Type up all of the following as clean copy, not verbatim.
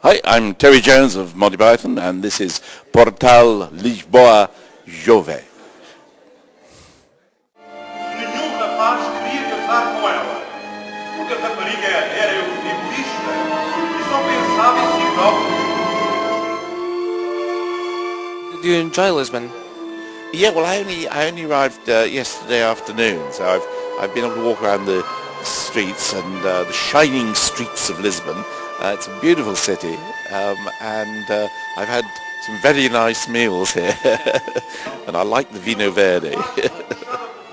Hi, I'm Terry Jones of Monty Python, and this is Portal lxjovem. Nenhum rapaz queria casar com ela, porque a rapariga era egoísta e só pensava em si próprio. Do you enjoy Lisbon? Yeah, well, I only arrived yesterday afternoon, so I've been able to walk around the streets and the shining streets of Lisbon. It's a beautiful city, and I've had some very nice meals here, and I like the Vino Verde.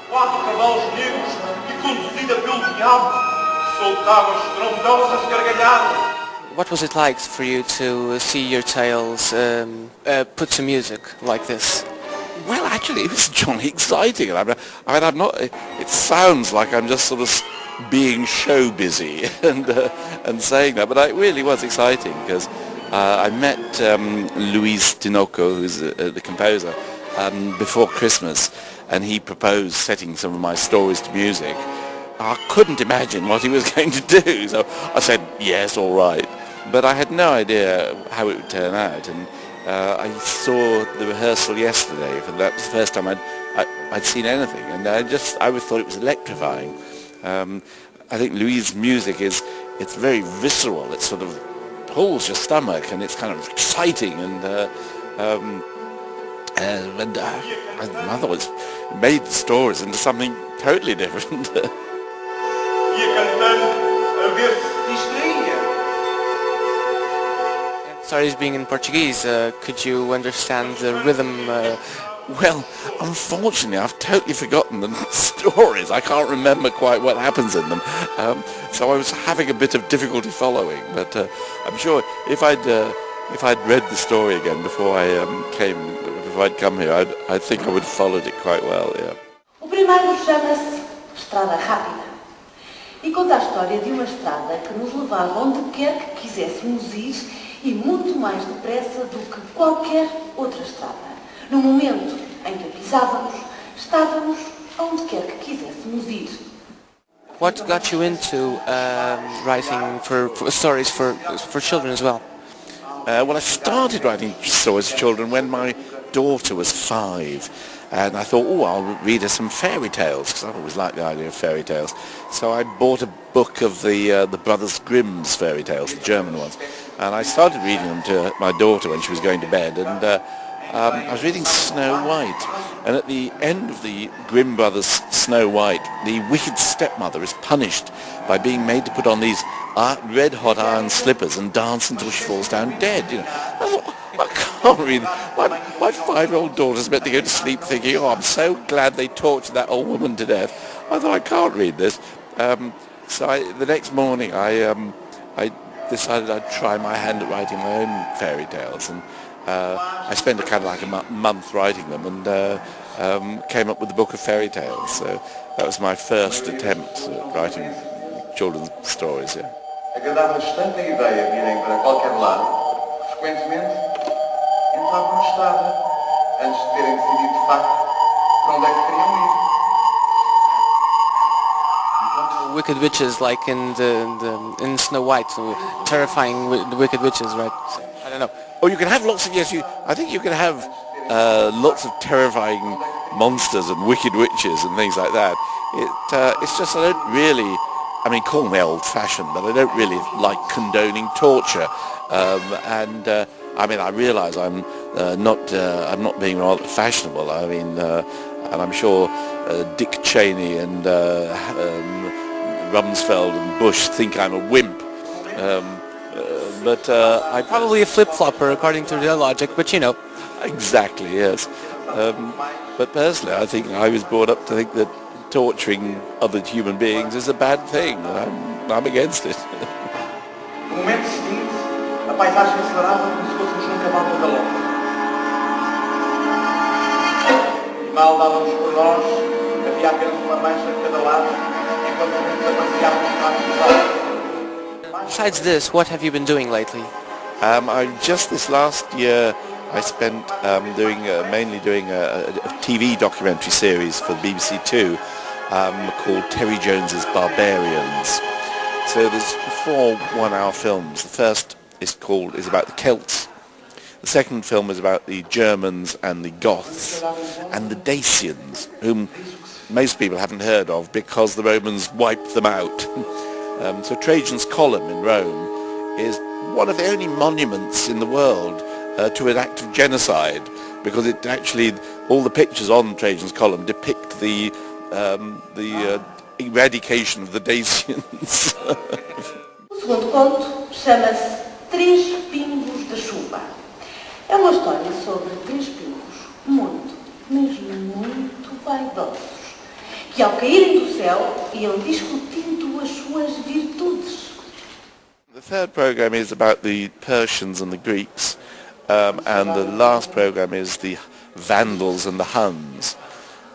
Quatro cavalos negros e conduzida pelo diabo, soltava estrondosas gargalhadas. What was it like for you to see your tales put to music like this? Well, actually, it was jolly exciting. I'm not. It sounds like I'm just sort of being show busy and saying that, but it really was exciting because I met Luis Tinoco, who's the composer, before Christmas, and he proposed setting some of my stories to music. I couldn't imagine what he was going to do, so I said yes, all right, but I had no idea how it would turn out. And I saw the rehearsal yesterday, for that was the first time I'd seen anything, and I always thought it was electrifying. I think Louis' music it's very visceral. It sort of pulls your stomach, and it's kind of exciting, and I thought it made the stories into something totally different. Ia cantando a ver se distraía. Stories being in Portuguese, could you understand the rhythm? Well, unfortunately, I've totally forgotten the stories. I can't remember quite what happens in them, so I was having a bit of difficulty following. But I'm sure if I'd read the story again before I'd come here, I think I would have followed it quite well. Yeah. O primeiro chama-se Estrada Rápida e conta a história de uma estrada que nos levava onde quer que quiséssemos ir e muito mais depressa do que qualquer outra estrada. No momento em que a pisávamos, estávamos onde quer que quiséssemos ir. What got you into writing for stories for children as well? Well, I started writing stories for children when my daughter was 5, and I thought, I'll read her some fairy tales, because I always liked the idea of fairy tales. So I bought a book of the Brothers Grimm's fairy tales, the German ones, and I started reading them to my daughter when she was going to bed, and I was reading Snow White, and at the end of the Grimm Brothers' Snow White, the wicked stepmother is punished by being made to put on these red-hot iron slippers and dance until she falls down dead. You know, I thought, I can't read. My 5-year-old daughter's meant to go to sleep thinking, I'm so glad they tortured that old woman to death. I thought, I can't read this. So the next morning, I decided I'd try my hand at writing my own fairy tales, and I spent a month writing them, and came up with a book of fairy tales. So that was my first attempt at writing children's stories. Yeah. Agradava-lhes tanta ideia de irem para qualquer lado, frequentemente entravam na estrada antes de terem decidido de facto para onde é que queriam ir. Wicked witches, like in Snow White, so terrifying wicked witches, right? So, I don't know. Oh, you can have lots of, I think you can have lots of terrifying monsters and wicked witches and things like that. It's just I don't really, call me old-fashioned, but I don't really like condoning torture. I realise I'm not being rather fashionable. And I'm sure Dick Cheney and Rumsfeld and Bush think I'm a wimp. But I Probably a flip-flopper according to their logic, but you know. Exactly, yes. But personally, I think I was brought up to think that torturing other human beings is a bad thing. I'm against it. No momento seguinte, a paisagem acelerava como se fôssemos num cavalo de galope. E mal dávamos por nós, havia apenas uma mancha de cada lado, enquanto o vento desaparecia rápido. Besides this, what have you been doing lately? Just this last year, I spent mainly doing a TV documentary series for BBC Two called Terry Jones's Barbarians. So there's 4 one-hour films. The first is about the Celts. The second film is about the Germans and the Goths and the Dacians, whom most people haven't heard of because the Romans wiped them out. So Trajan's Column in Rome is one of the only monuments in the world to an act of genocide, because it actually, all the pictures on Trajan's Column depict the eradication of the Dacians. O segundo conto chama-se Três Pingos de Chuva. É uma história sobre três pingos muito, mesmo muito vaidosos, que ao caírem do céu iam discutindo as suas virtudes. The third program is about the Persians and the Greeks, and the last program is the Vandals and the Huns.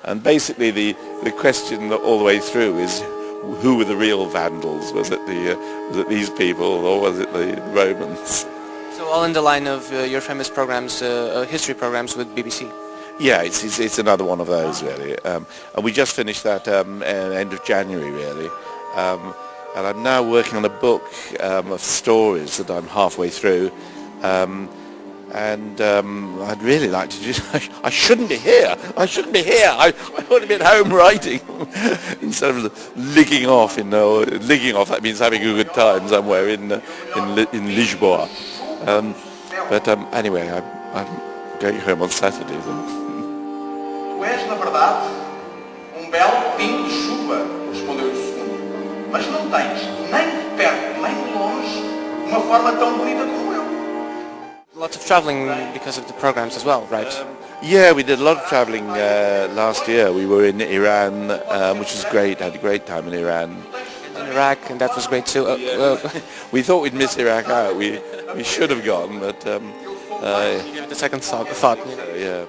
And basically the question all the way through is, who were the real Vandals? Was it these people, or was it the Romans? So all in the line of your famous programs, history programs with BBC. Yeah, it's another one of those really, and we just finished that end of January really, and I'm now working on a book of stories that I'm halfway through, and I'd really like to just, I shouldn't be here, I ought to be at home writing instead of ligging off, that means having a good time somewhere in Lisboa. But anyway, I'm going home on Saturday. Tu és, na verdade, belo pingo de chuva, respondeu o segundo. Mas não tens, nem de perto, nem de longe, uma forma tão bonita como eu. Lots of traveling because of the programs as well, right? Yeah, we did a lot of travelling last year. We were in Iran, which was great. Had a great time in Iran. In Iraq, and that was great too. We thought we'd miss Iraq out. We should have gone, but give it a second thought. yeah.